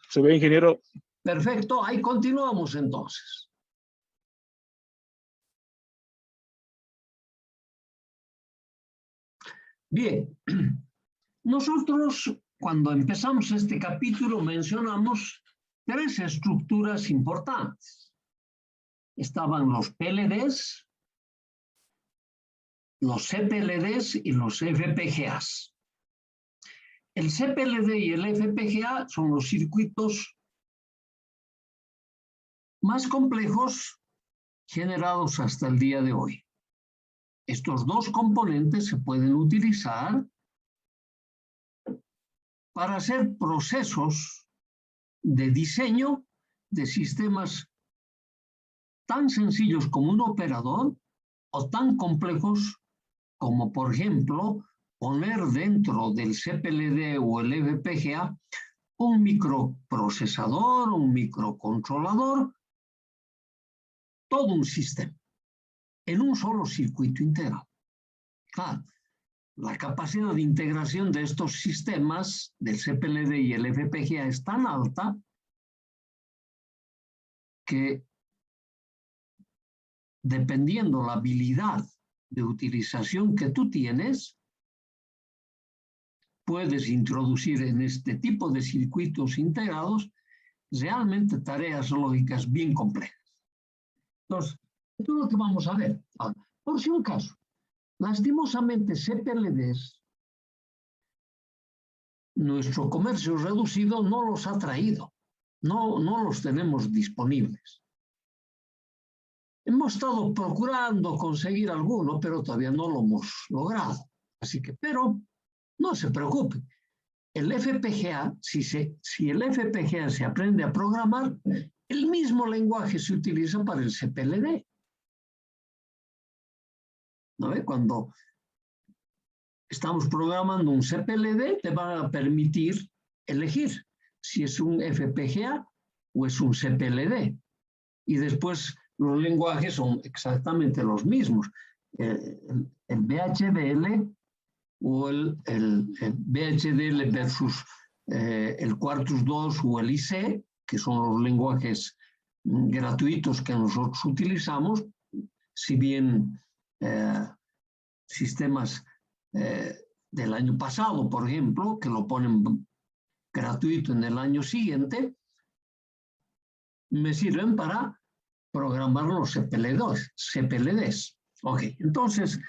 ¿Se ve, ingeniero? Perfecto, ahí continuamos entonces. Bien, nosotros cuando empezamos este capítulo mencionamos tres estructuras importantes. Estaban los PLDs, los CPLDs y los FPGAs. El CPLD y el FPGA son los circuitos más complejos generados hasta el día de hoy. Estos dos componentes se pueden utilizar para hacer procesos de diseño de sistemas tan sencillos como un operador o tan complejos como, por ejemplo, poner dentro del CPLD o el FPGA un microprocesador, un microcontrolador, todo un sistema en un solo circuito integrado. Claro, la capacidad de integración de estos sistemas del CPLD y el FPGA es tan alta que, dependiendo la habilidad de utilización que tú tienes, puedes introducir en este tipo de circuitos integrados realmente tareas lógicas bien complejas. Entonces, esto es lo que vamos a ver. Ahora, por si un caso, lastimosamente CPLDs, nuestro comercio reducido no los ha traído, no los tenemos disponibles. Hemos estado procurando conseguir alguno, pero todavía no lo hemos logrado. Así que, pero no se preocupe. El FPGA, si el FPGA se aprende a programar, el mismo lenguaje se utiliza para el CPLD. ¿No ve? Cuando estamos programando un CPLD, te van a permitir elegir si es un FPGA o es un CPLD. Y después los lenguajes son exactamente los mismos. El VHDL o el VHDL versus el Quartus 2 o el IC, que son los lenguajes gratuitos que nosotros utilizamos, si bien sistemas del año pasado, por ejemplo, que lo ponen gratuito en el año siguiente, me sirven para programar los CPLDs. Ok, entonces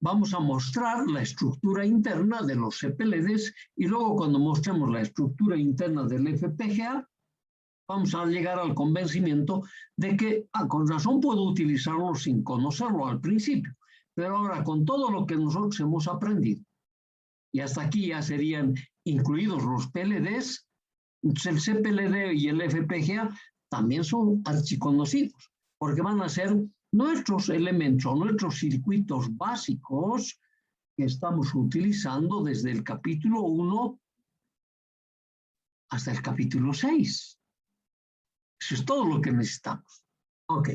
vamos a mostrar la estructura interna de los CPLDs y luego cuando mostremos la estructura interna del FPGA, vamos a llegar al convencimiento de que con razón puedo utilizarlo sin conocerlo al principio, pero ahora con todo lo que nosotros hemos aprendido, y hasta aquí ya serían incluidos los PLDs, el CPLD y el FPGA también son archiconocidos, porque van a ser nuestros elementos o nuestros circuitos básicos que estamos utilizando desde el capítulo 1 hasta el capítulo 6. Eso es todo lo que necesitamos. Ok.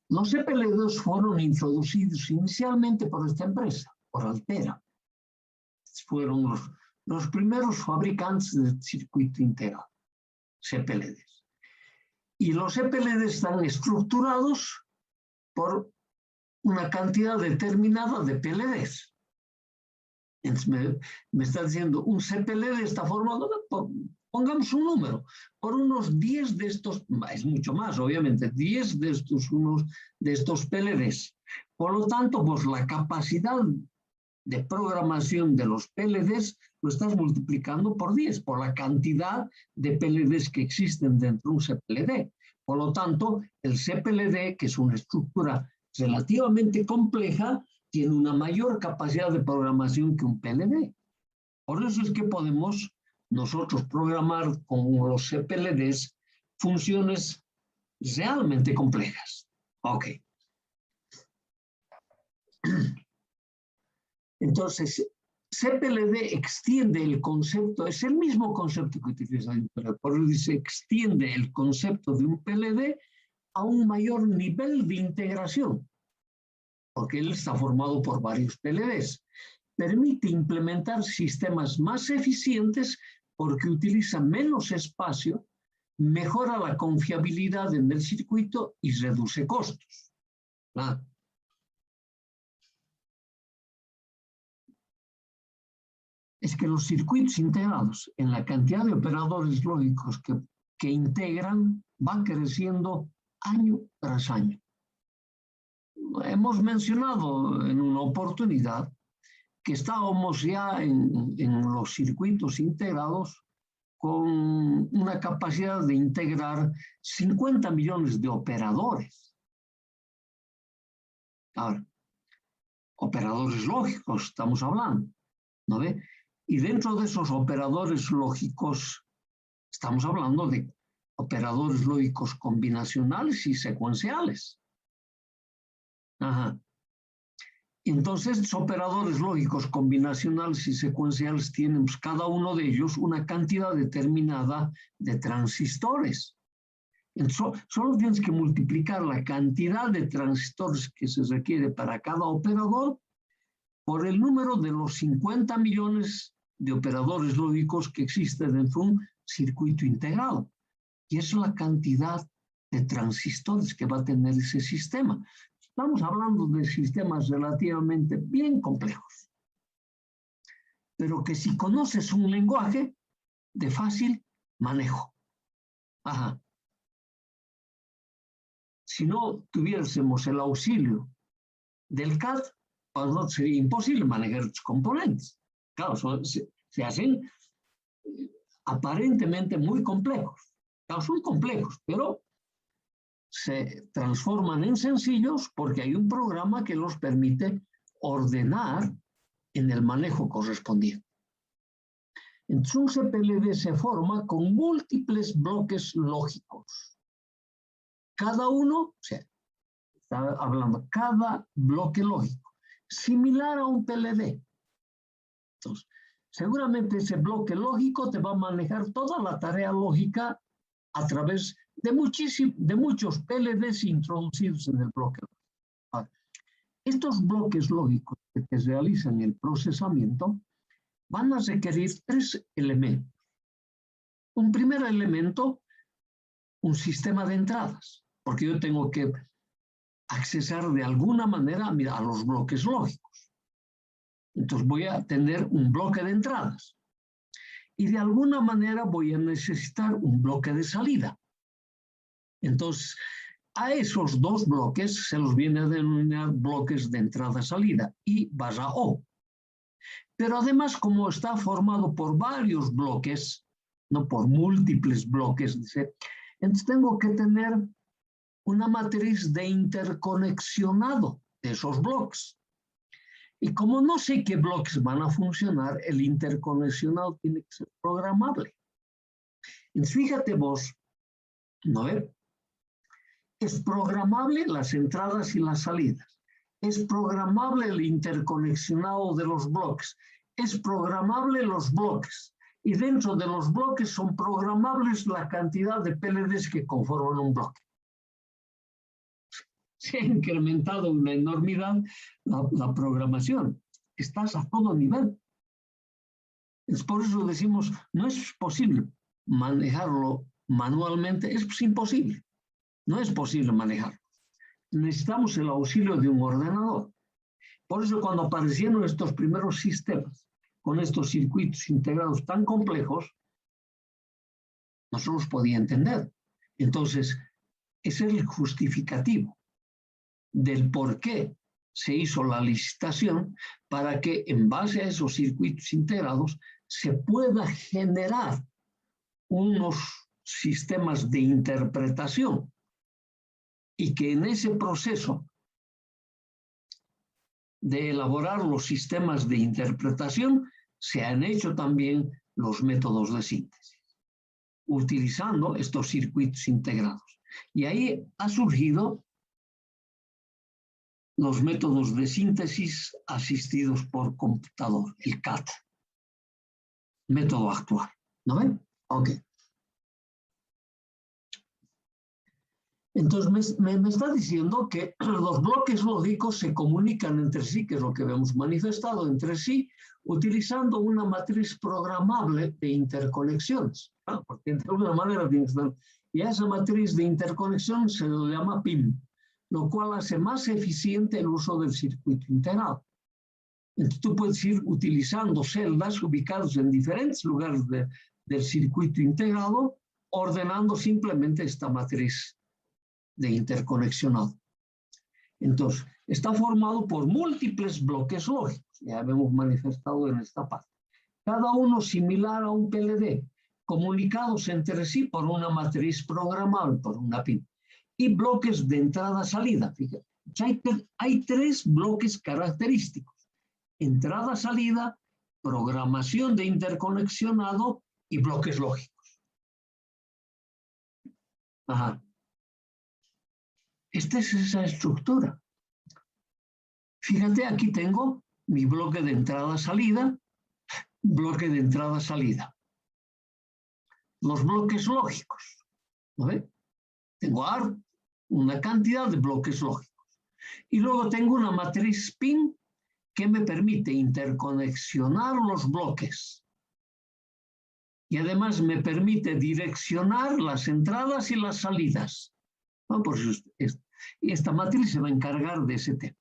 Los CPLDs fueron introducidos inicialmente por esta empresa, por Altera. Fueron los primeros fabricantes de circuito integrado, CPLDs. Y los CPLDs están estructurados por una cantidad determinada de PLDs. Entonces me está diciendo, un CPLD está formado por, pongamos un número, por unos 10 de estos, es mucho más, obviamente, 10 de estos PLDs. Por lo tanto, pues la capacidad de programación de los PLDs lo estás multiplicando por 10, por la cantidad de PLDs que existen dentro de un CPLD. Por lo tanto, el CPLD, que es una estructura relativamente compleja, tiene una mayor capacidad de programación que un PLD. Por eso es que podemos nosotros programar con los CPLDs funciones realmente complejas. Ok. Entonces, CPLD extiende el concepto, es el mismo concepto que utiliza el PLD, por eso dice extiende el concepto de un PLD a un mayor nivel de integración, porque él está formado por varios PLDs. permite implementar sistemas más eficientes porque utiliza menos espacio, mejora la confiabilidad en el circuito y reduce costos. Claro. Es que los circuitos integrados en la cantidad de operadores lógicos que integran van creciendo año tras año. Hemos mencionado en una oportunidad que estábamos ya en los circuitos integrados con una capacidad de integrar 50 millones de operadores. Ahora, operadores lógicos estamos hablando, ¿no ve? Y dentro de esos operadores lógicos estamos hablando de operadores lógicos combinacionales y secuenciales. Ajá. Entonces, estos operadores lógicos combinacionales y secuenciales tienen pues, cada uno de ellos una cantidad determinada de transistores. Entonces, solo tienes que multiplicar la cantidad de transistores que se requiere para cada operador por el número de los 50 millones de operadores lógicos que existen dentro de un circuito integrado. Y esa es la cantidad de transistores que va a tener ese sistema. Estamos hablando de sistemas relativamente bien complejos, pero que si conoces un lenguaje de fácil manejo. Ajá. Si no tuviésemos el auxilio del CAD, pues no sería imposible manejar estos componentes. Claro, se hacen aparentemente muy complejos. Claro, son complejos, pero se transforman en sencillos porque hay un programa que los permite ordenar en el manejo correspondiente. Entonces, un CPLD se forma con múltiples bloques lógicos. Cada uno, o sea, está hablando, cada bloque lógico, similar a un PLD. Entonces, seguramente ese bloque lógico te va a manejar toda la tarea lógica a través de muchos PLDs introducidos en el bloque lógico. Ahora, estos bloques lógicos que realizan el procesamiento van a requerir 3 elementos. Un primer elemento, un sistema de entradas, porque yo tengo que accesar de alguna manera a los bloques lógicos. Entonces voy a tener un bloque de entradas. Y de alguna manera voy a necesitar un bloque de salida. Entonces, a esos 2 bloques se los viene a denominar bloques de entrada-salida, I barra O. Pero además, como está formado por varios bloques, no por múltiples bloques, entonces tengo que tener una matriz de interconexionado de esos bloques. Y como no sé qué bloques van a funcionar, el interconexionado tiene que ser programable. Entonces, fíjate vos, ¿no? Es programable las entradas y las salidas. Es programable el interconexionado de los bloques. Es programable los bloques. Y dentro de los bloques son programables la cantidad de PLDs que conforman un bloque. Se ha incrementado una enormidad la programación. Estás a todo nivel. Es por eso decimos, no es posible manejarlo manualmente, es imposible. No es posible manejarlo. Necesitamos el auxilio de un ordenador. Por eso cuando aparecieron estos primeros sistemas, con estos circuitos integrados tan complejos, no se los podía entender. Entonces, ese es el justificativo del por qué se hizo la licitación para que en base a esos circuitos integrados se pueda generar unos sistemas de interpretación y que en ese proceso de elaborar los sistemas de interpretación se han hecho también los métodos de síntesis, utilizando estos circuitos integrados. Y ahí ha surgido los métodos de síntesis asistidos por computador, el CAD, método actual. ¿No ven? Ok. Entonces me está diciendo que los bloques lógicos se comunican entre sí, que es lo que hemos manifestado entre sí, utilizando una matriz programable de interconexiones. Porque de alguna manera tiene que estar. Y a esa matriz de interconexión se le llama PIM, lo cual hace más eficiente el uso del circuito integrado. Entonces tú puedes ir utilizando celdas ubicadas en diferentes lugares del circuito integrado, ordenando simplemente esta matriz de interconexionado. Entonces, está formado por múltiples bloques lógicos, ya hemos manifestado en esta parte, cada uno similar a un PLD, comunicados entre sí por una matriz programable, por una PIN, y bloques de entrada-salida. Fíjate, hay tres bloques característicos: entrada-salida, programación de interconexionado y bloques lógicos. Ajá. Esta es esa estructura. Fíjate, aquí tengo mi bloque de entrada-salida, bloque de entrada-salida. Los bloques lógicos, ¿no ve? Tengo una cantidad de bloques lógicos. Y luego tengo una matriz PIN que me permite interconexionar los bloques. Y además me permite direccionar las entradas y las salidas. ¿No? Por eso esta matriz se va a encargar de ese tema.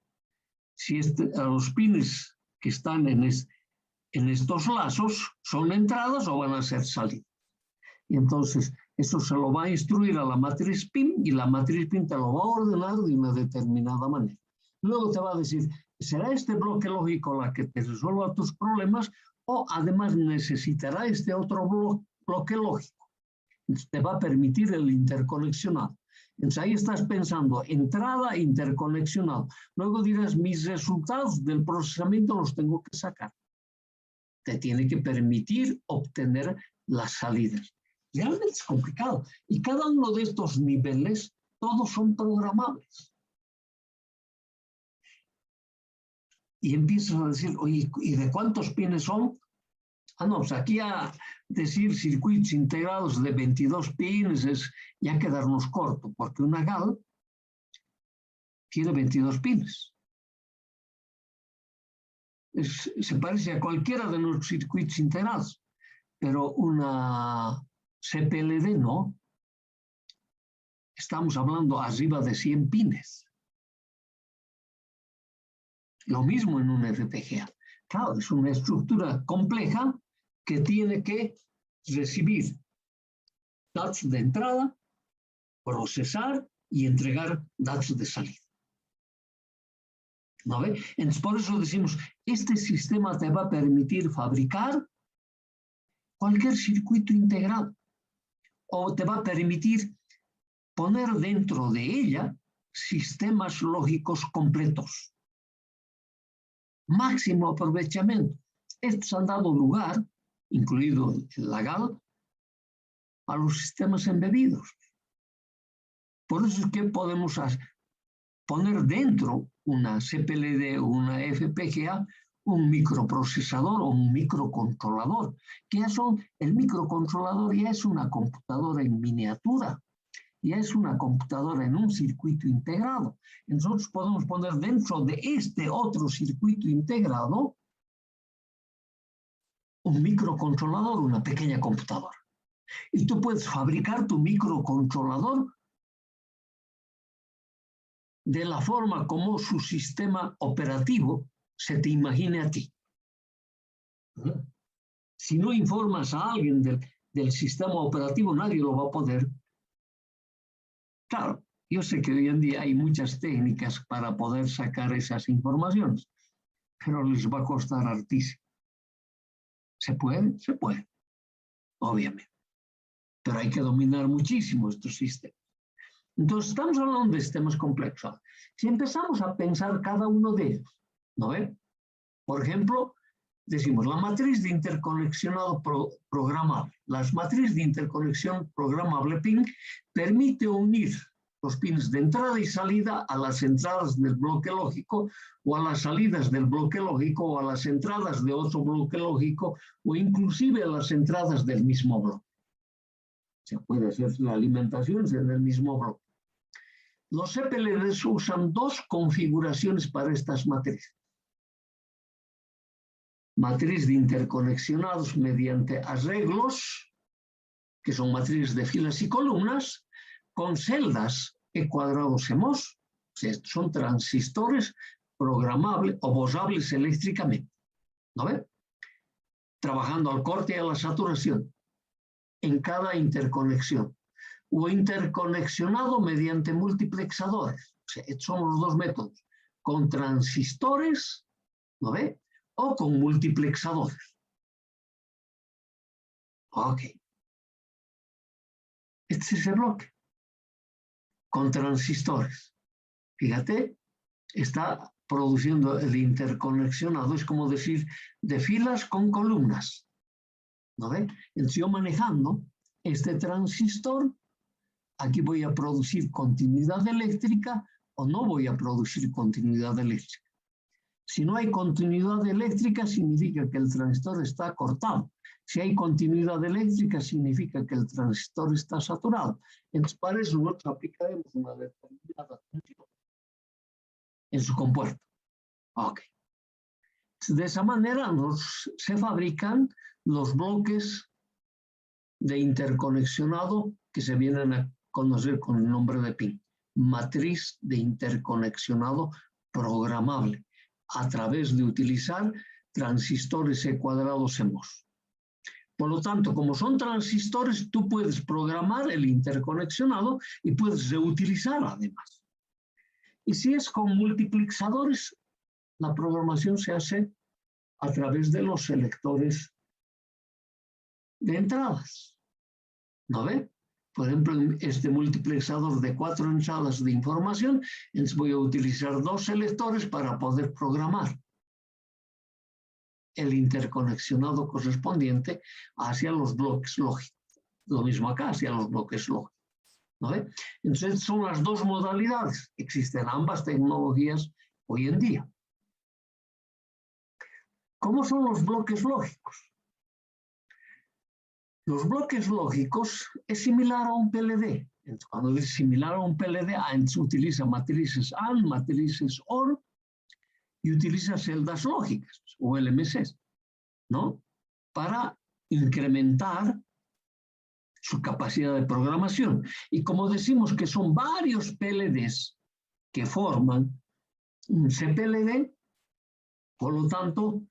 Si los pines que están en estos lazos son entradas o van a ser salidas. Y entonces eso se lo va a instruir a la matriz PIN y la matriz PIN te lo va a ordenar de una determinada manera. Luego te va a decir, ¿será este bloque lógico la que te resuelva tus problemas o además necesitará este otro bloque lógico? Entonces te va a permitir el interconexionado. Entonces ahí estás pensando, entrada interconexionado. Luego dirás, mis resultados del procesamiento los tengo que sacar. Te tiene que permitir obtener las salidas. Realmente es complicado. Y cada uno de estos niveles, todos son programables. Y empiezas a decir, oye, ¿y de cuántos pines son? No, pues aquí a decir circuitos integrados de 22 pines es ya quedarnos corto, porque una GAL tiene 22 pines. Se parece a cualquiera de los circuitos integrados, pero una CPLD no. Estamos hablando arriba de 100 pines. Lo mismo en un FPGA. Claro, es una estructura compleja que tiene que recibir datos de entrada, procesar y entregar datos de salida. ¿No ve? Entonces, por eso decimos, este sistema te va a permitir fabricar cualquier circuito integrado o te va a permitir poner dentro de ella sistemas lógicos completos. Máximo aprovechamiento. Estos han dado lugar, incluido la GAL, a los sistemas embebidos. Por eso es que podemos poner dentro una CPLD o una FPGA un microprocesador o un microcontrolador, que ya son, el microcontrolador ya es una computadora en miniatura, ya es una computadora en un circuito integrado. Nosotros podemos poner dentro de este otro circuito integrado un microcontrolador, una pequeña computadora. Y tú puedes fabricar tu microcontrolador de la forma como su sistema operativo se te imagine a ti. Si no informas a alguien del sistema operativo, nadie lo va a poder. Claro, yo sé que hoy en día hay muchas técnicas para poder sacar esas informaciones, pero les va a costar hartísimo. ¿Se puede? Se puede, obviamente. Pero hay que dominar muchísimo estos sistemas. Entonces, estamos hablando de sistemas complejos. Si empezamos a pensar cada uno de ellos, ¿no ve? Por ejemplo, decimos la matriz de interconexionado programable. Las matrices de interconexión programable PIN permite unir los pins de entrada y salida a las entradas del bloque lógico o a las salidas del bloque lógico o a las entradas de otro bloque lógico o inclusive a las entradas del mismo bloque. Se puede hacer la alimentación en el mismo bloque. Los CPLDs usan dos configuraciones para estas matrices. Matriz de interconexionados mediante arreglos, que son matrices de filas y columnas, con celdas E cuadrados MOS, o sea, son transistores programables o bosables eléctricamente, ¿no ve? Trabajando al corte y a la saturación en cada interconexión, o interconexionado mediante multiplexadores, o sea, son los dos métodos, con transistores, ¿no ve? O con multiplexadores. Ok. Este es el bloque. Con transistores. Fíjate, está produciendo el interconexionado, es como decir, de filas con columnas. ¿No ve? Entonces yo manejando este transistor, aquí voy a producir continuidad eléctrica o no voy a producir continuidad eléctrica. Si no hay continuidad eléctrica, significa que el transistor está cortado. Si hay continuidad eléctrica, significa que el transistor está saturado. Entonces, para eso nosotros aplicaremos una determinada tensión en su compuerta. Ok. De esa manera se fabrican los bloques de interconexionado que se vienen a conocer con el nombre de PIN. Matriz de interconexionado programable, a través de utilizar transistores E cuadrados MOS. Por lo tanto, como son transistores, tú puedes programar el interconexionado y puedes reutilizar además. Y si es con multiplexadores, la programación se hace a través de los selectores de entradas. ¿No ve? Por ejemplo, este multiplexador de 4 entradas de información, entonces voy a utilizar 2 selectores para poder programar el interconexionado correspondiente hacia los bloques lógicos. Lo mismo acá, hacia los bloques lógicos. ¿No ve? Entonces son las dos modalidades. Existen ambas tecnologías hoy en día. ¿Cómo son los bloques lógicos? Los bloques lógicos es similar a un PLD. Entonces, cuando es similar a un PLD, se utiliza matrices AND, matrices OR, y utiliza celdas lógicas, o LMCs, ¿no? Para incrementar su capacidad de programación. Y como decimos que son varios PLDs que forman un CPLD, por lo tanto,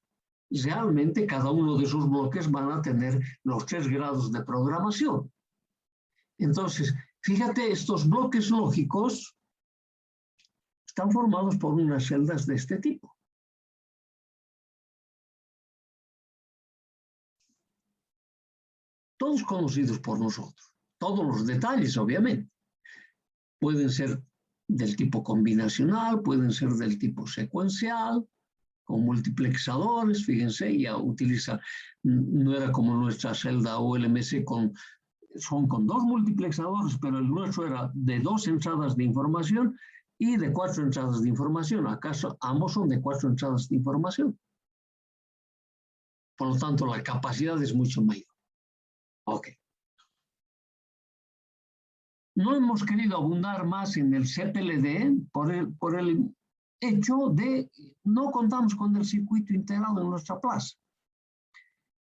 realmente cada uno de esos bloques van a tener los 3 grados de programación. Entonces, fíjate, estos bloques lógicos están formados por unas celdas de este tipo. Todos conocidos por nosotros. Todos los detalles, obviamente. Pueden ser del tipo combinacional, pueden ser del tipo secuencial, con multiplexadores, fíjense, ya utiliza, no era como nuestra celda ULMC, son con 2 multiplexadores, pero el nuestro era de 2 entradas de información y de 4 entradas de información. ¿Acaso ambos son de 4 entradas de información? Por lo tanto, la capacidad es mucho mayor. Ok. No hemos querido abundar más en el CPLD por el hecho de no contamos con el circuito integrado en nuestra plaza.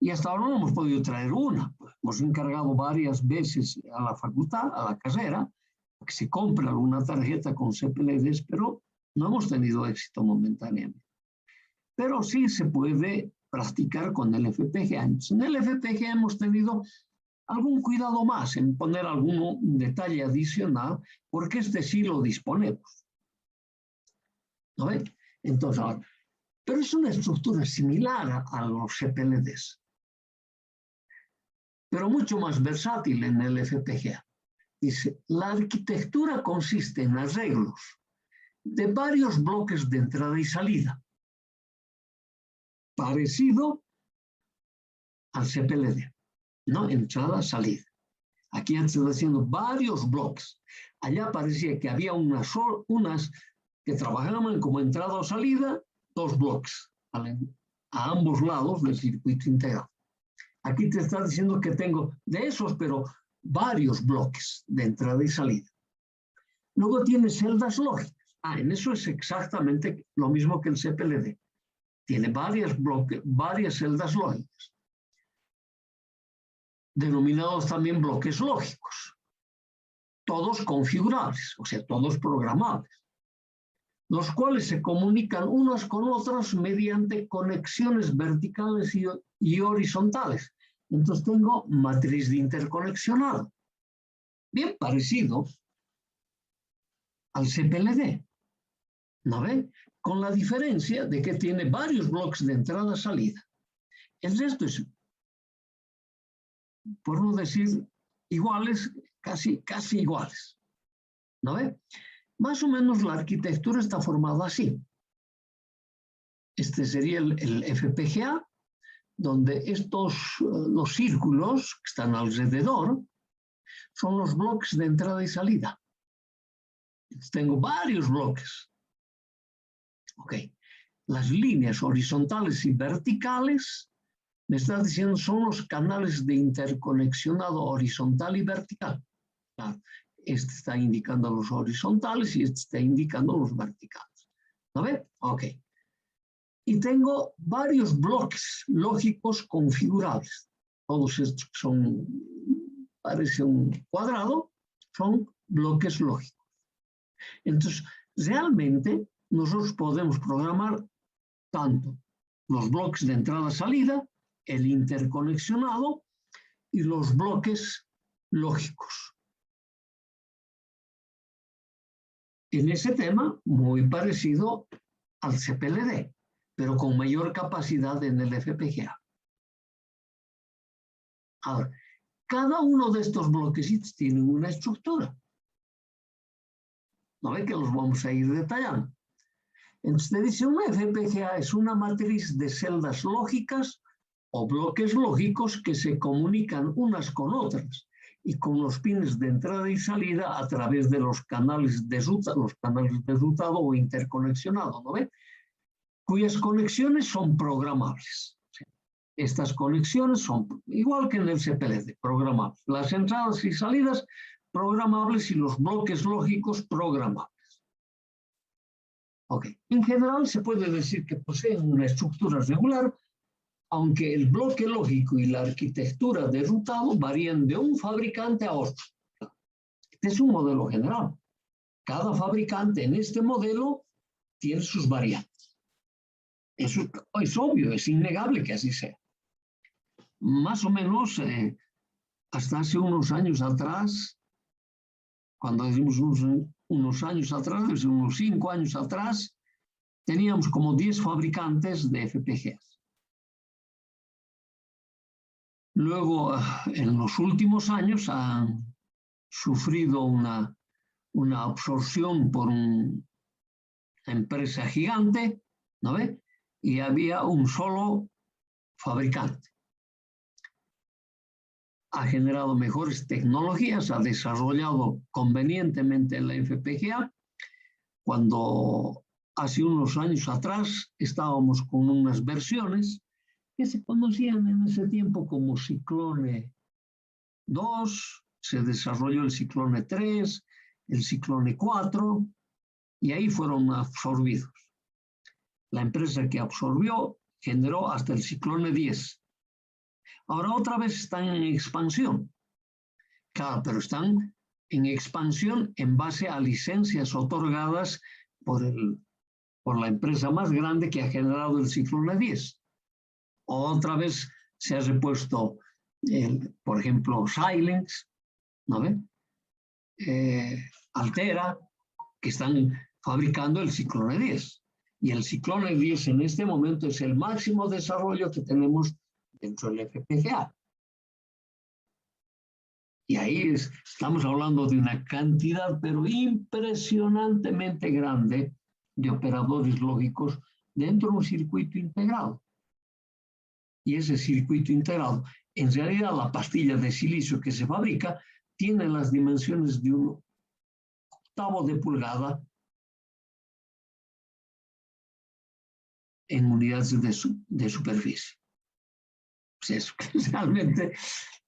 Y hasta ahora no hemos podido traer una. Hemos encargado varias veces a la facultad, a la carrera, que se compre alguna tarjeta con CPLDs, pero no hemos tenido éxito momentáneamente. Pero sí se puede practicar con el FPGA. En el FPGA hemos tenido algún cuidado más en poner algún detalle adicional, porque este sí lo disponemos. ¿No ven? Entonces, ahora, pero es una estructura similar a los CPLDs, pero mucho más versátil en el FPGA. Dice, la arquitectura consiste en arreglos de varios bloques de entrada y salida, parecido al CPLD, ¿no? Entrada, salida. Aquí han estado haciendo varios bloques. Allá parecía que había unas que trabajaban como entrada o salida, 2 bloques, ¿vale? A ambos lados del circuito integrado. Aquí te está diciendo que tengo de esos, pero varios bloques de entrada y salida. Luego tiene celdas lógicas. En eso es exactamente lo mismo que el CPLD. Tiene varias celdas lógicas, denominados también bloques lógicos, todos configurables, o sea, todos programables, los cuales se comunican unas con otras mediante conexiones verticales y horizontales. Entonces tengo matriz de interconexionado, bien parecido al CPLD, ¿no ve? Con la diferencia de que tiene varios bloques de entrada-salida. El resto es, por no decir iguales, casi iguales, ¿no ve? Más o menos la arquitectura está formada así. Este sería el FPGA, donde los círculos que están alrededor son los bloques de entrada y salida. Entonces, tengo varios bloques. Ok. Las líneas horizontales y verticales, me estás diciendo, son los canales de interconexionado horizontal y vertical. Claro, este está indicando los horizontales y este está indicando los verticales. ¿No ve? Ok. Y tengo varios bloques lógicos configurables. Todos estos que parece un cuadrado, son bloques lógicos. Entonces, realmente, nosotros podemos programar tanto los bloques de entrada-salida, el interconexionado y los bloques lógicos. En ese tema, muy parecido al CPLD, pero con mayor capacidad en el FPGA. Ahora, cada uno de estos bloquecitos tiene una estructura. ¿No ve que los vamos a ir detallando? Entonces, te dice, una FPGA es una matriz de celdas lógicas o bloques lógicos que se comunican unas con otras y con los pines de entrada y salida a través de los canales de rutado o interconexionado, ¿no ve? Cuyas conexiones son programables. Estas conexiones son, igual que en el CPLD, programables. Las entradas y salidas programables y los bloques lógicos programables. Ok. En general se puede decir que poseen una estructura regular, aunque el bloque lógico y la arquitectura de rutado varían de un fabricante a otro. Este es un modelo general. Cada fabricante en este modelo tiene sus variantes. Eso es obvio, es innegable que así sea. Más o menos, hasta hace unos años atrás, cuando decimos unos años atrás, desde unos 5 años atrás, teníamos como 10 fabricantes de FPGAs. Luego, en los últimos años, han sufrido una absorción por una empresa gigante, ¿no ve? Y había un solo fabricante. Ha generado mejores tecnologías, ha desarrollado convenientemente la FPGA. Cuando hace unos años atrás estábamos con unas versiones que se conocían en ese tiempo como Ciclone 2, se desarrolló el Ciclone 3, el Ciclone 4, y ahí fueron absorbidos. La empresa que absorbió generó hasta el Ciclone 10. Ahora otra vez están en expansión. Claro, pero están en expansión en base a licencias otorgadas por la empresa más grande que ha generado el Ciclone 10. Otra vez se ha repuesto, por ejemplo, Xilinx, ¿no ve? Altera, que están fabricando el Ciclone 10. Y el Ciclone 10 en este momento es el máximo desarrollo que tenemos dentro del FPGA. Y ahí estamos hablando de una cantidad, pero impresionantemente grande, de operadores lógicos dentro de un circuito integrado. Y ese circuito integrado, en realidad la pastilla de silicio que se fabrica, tiene las dimensiones de un octavo de pulgada en unidades de superficie. Pues realmente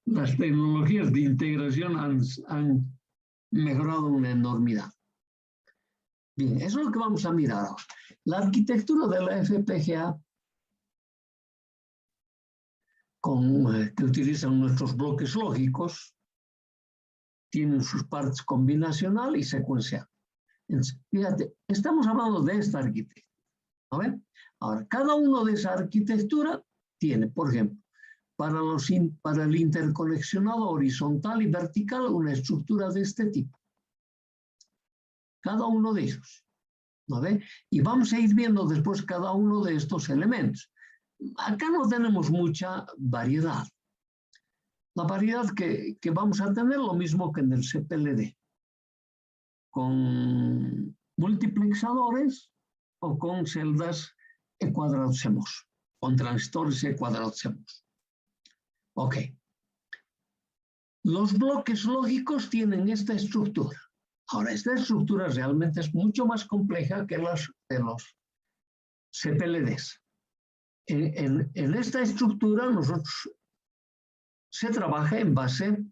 las tecnologías de integración han mejorado una enormidad. Bien, eso es lo que vamos a mirar ahora. La arquitectura de la FPGA que utilizan nuestros bloques lógicos tienen sus partes combinacional y secuencial. Entonces, fíjate, estamos hablando de esta arquitectura. ¿No? Ahora, cada uno de esa arquitectura tiene, por ejemplo, para el interconexionado horizontal y vertical, una estructura de este tipo. Cada uno de ellos. ¿No ve? Y vamos a ir viendo después cada uno de estos elementos. Acá no tenemos mucha variedad. La variedad que vamos a tener lo mismo que en el CPLD, con multiplexadores o con celdas E cuadrado CMOS, con transistores E cuadrado CMOS. Ok. Los bloques lógicos tienen esta estructura. Ahora, esta estructura realmente es mucho más compleja que las de los CPLDs. En esta estructura se trabaja en base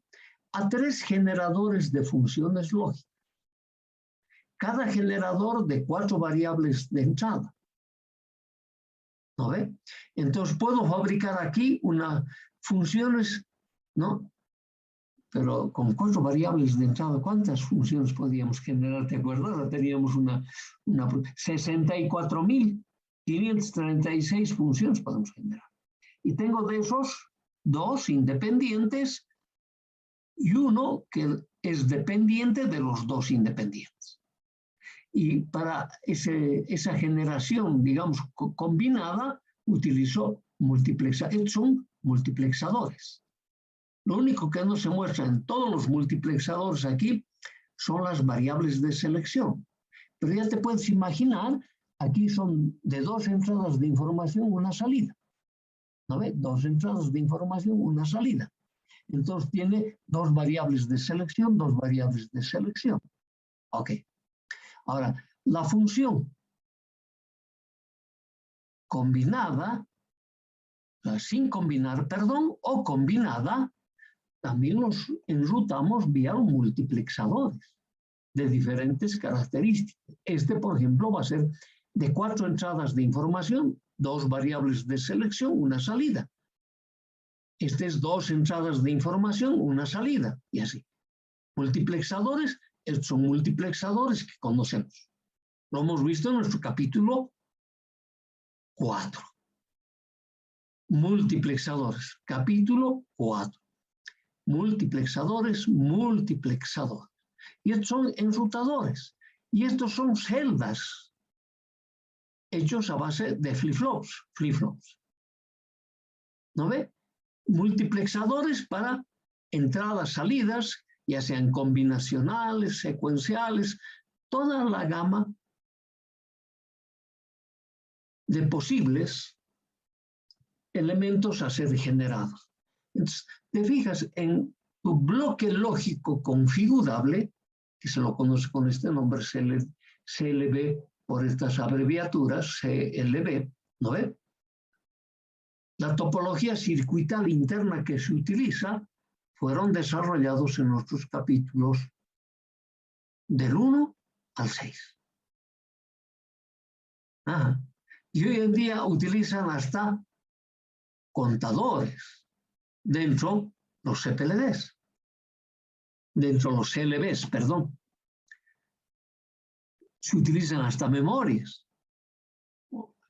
a 3 generadores de funciones lógicas. Cada generador de 4 variables de entrada. ¿No ve? Entonces puedo fabricar aquí unas funciones, ¿no? Pero con 4 variables de entrada, ¿cuántas funciones podíamos generar? ¿Te acuerdas? Teníamos una 64.536 funciones podemos generar. Y tengo de esos 2 independientes y uno que es dependiente de los 2 independientes. Y para esa generación, digamos, combinada, utilizo son multiplexadores. Lo único que no se muestra en todos los multiplexadores aquí son las variables de selección. Pero ya te puedes imaginar, aquí son de 2 entradas de información, una salida. ¿No ves? 2 entradas de información, una salida. Entonces tiene 2 variables de selección, 2 variables de selección. Ok. Ahora, la función combinada, sin combinar, perdón, o combinada, también los enrutamos vía multiplexadores de diferentes características. Este, por ejemplo, va a ser de 4 entradas de información, 2 variables de selección, una salida. Este es 2 entradas de información, una salida, y así. Multiplexadores, estos son multiplexadores que conocemos. Lo hemos visto en nuestro capítulo 4. Multiplexadores, capítulo 4. Multiplexadores. Y estos son enrutadores. Y estos son celdas hechos a base de flip-flops. ¿No ve? Multiplexadores para entradas, salidas, ya sean combinacionales, secuenciales, toda la gama de posibles elementos a ser generados. Entonces, te fijas en tu bloque lógico configurable, que se lo conoce con este nombre CLB por estas abreviaturas, CLB, ¿no ve? La topología circuital interna que se utiliza fueron desarrollados en nuestros capítulos del 1 al 6. Ajá. Y hoy en día utilizan hasta contadores dentro los CPLDs, dentro los CLBs, perdón. Se utilizan hasta memorias.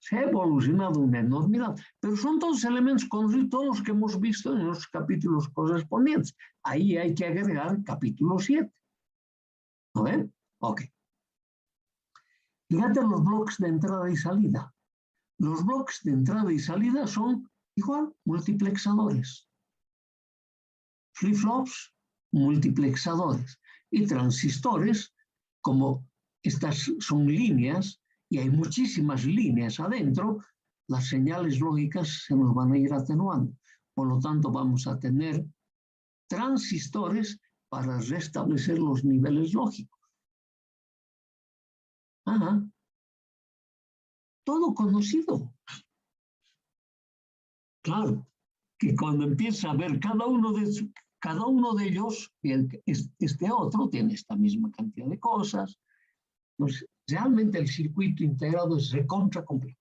Se ha evolucionado una enormidad, pero son todos elementos conocidos, todos los que hemos visto en los capítulos correspondientes. Ahí hay que agregar capítulo 7. ¿No ven? Ok. Fíjate los bloques de entrada y salida. Los bloques de entrada y salida son igual multiplexadores. Flip-flops, multiplexadores. Y transistores, como estas son líneas, y hay muchísimas líneas adentro, las señales lógicas se nos van a ir atenuando. Por lo tanto, vamos a tener transistores para restablecer los niveles lógicos. Ajá. Todo conocido. Claro, que cuando empieza a ver cada uno de ellos, este otro tiene esta misma cantidad de cosas, pues Realmente el circuito integrado es recontra complejo,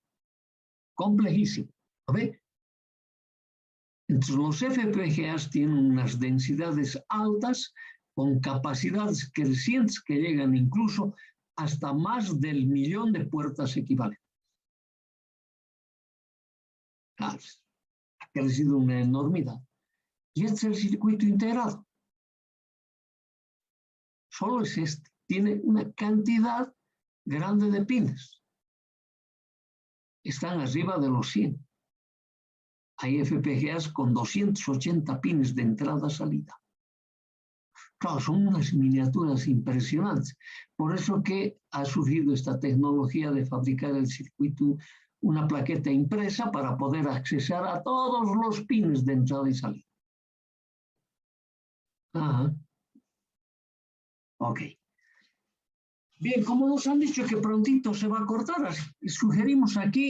complejísimo. ¿A ver? Entonces los FPGAs tienen unas densidades altas con capacidades crecientes que llegan incluso hasta más del 1.000.000 de puertas equivalentes. Claro, ha crecido una enormidad. Y este es el circuito integrado. Solo es este. Tiene una cantidad grande de pines. Están arriba de los 100. Hay FPGAs con 280 pines de entrada-salida. Claro, son unas miniaturas impresionantes. Por eso que ha surgido esta tecnología de fabricar el circuito, una plaqueta impresa para poder accesar a todos los pines de entrada y salida. Ajá. Ok. Bien, como nos han dicho que prontito se va a cortar, sugerimos aquí